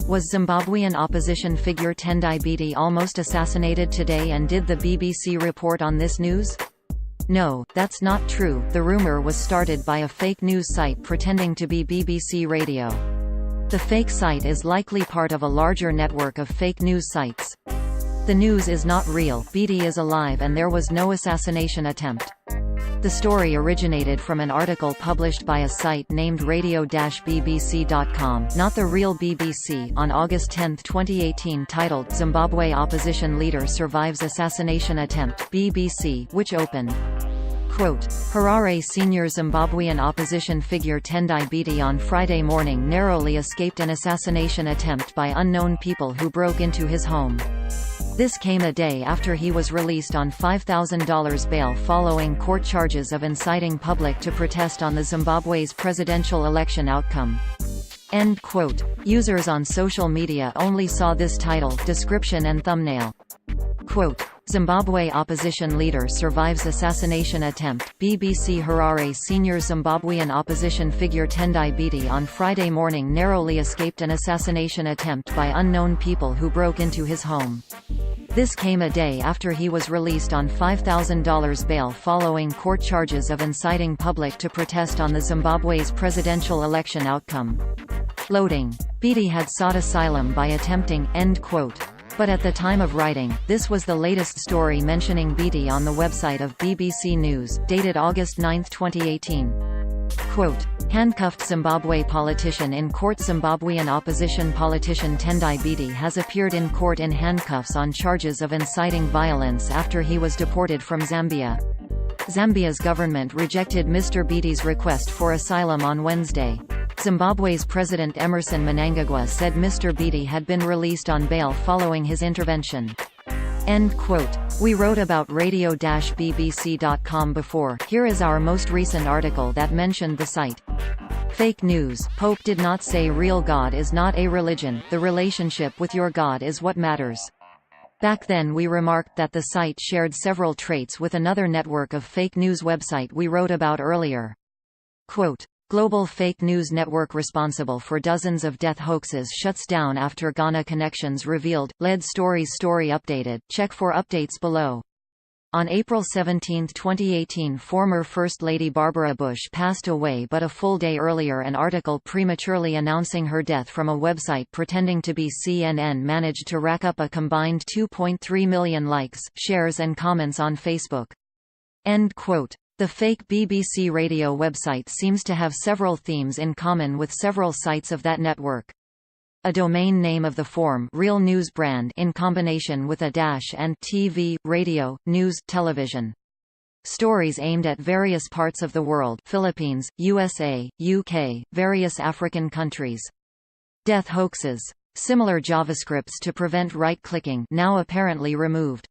Was Zimbabwean opposition figure Tendai Biti almost assassinated today, and did the BBC report on this news? No, that's not true. The rumor was started by a fake news site pretending to be BBC Radio. The fake site is likely part of a larger network of fake news sites. The news is not real, Biti is alive and there was no assassination attempt. The story originated from an article published by a site named radio-bbc.com, not the real BBC, on August 10, 2018, titled "Zimbabwe Opposition Leader Survives Assassination Attempt", BBC, which opened, quote, "Harare senior Zimbabwean opposition figure Tendai Biti on Friday morning narrowly escaped an assassination attempt by unknown people who broke into his home. This came a day after he was released on $5,000 bail following court charges of inciting public to protest on the Zimbabwe's presidential election outcome." End quote. Users on social media only saw this title, description and thumbnail. Quote, "Zimbabwe opposition leader survives assassination attempt", BBC. Harare senior Zimbabwean opposition figure Tendai Biti on Friday morning narrowly escaped an assassination attempt by unknown people who broke into his home. This came a day after he was released on $5,000 bail following court charges of inciting public to protest on the Zimbabwe's presidential election outcome. Loading. Biti had sought asylum by attempting, end quote. But at the time of writing, this was the latest story mentioning Biti on the website of BBC News, dated August 9, 2018. Quote, "Handcuffed Zimbabwe politician in court". Zimbabwean opposition politician Tendai Biti has appeared in court in handcuffs on charges of inciting violence after he was deported from Zambia. Zambia's government rejected Mr. Biti's request for asylum on Wednesday. Zimbabwe's President Emmerson Mnangagwa said Mr. Biti had been released on bail following his intervention. End quote. We wrote about radio-bbc.com before. Here is our most recent article that mentioned the site. Fake news. Pope did not say real God is not a religion, the relationship with your God is what matters. Back then we remarked that the site shared several traits with another network of fake news website we wrote about earlier. Quote, "Global fake news network responsible for dozens of death hoaxes shuts down after Ghana connections revealed", lead stories. Story updated. Check for updates below. On April 17, 2018, former First Lady Barbara Bush passed away, but a full day earlier an article prematurely announcing her death from a website pretending to be CNN managed to rack up a combined 2.3 million likes, shares and comments on Facebook. End quote. The fake BBC Radio website seems to have several themes in common with several sites of that network. A domain name of the form Real News brand in combination with a dash and TV, radio, news, television. Stories aimed at various parts of the world: Philippines, USA, UK, various African countries. Death hoaxes. Similar JavaScripts to prevent right-clicking, now apparently removed.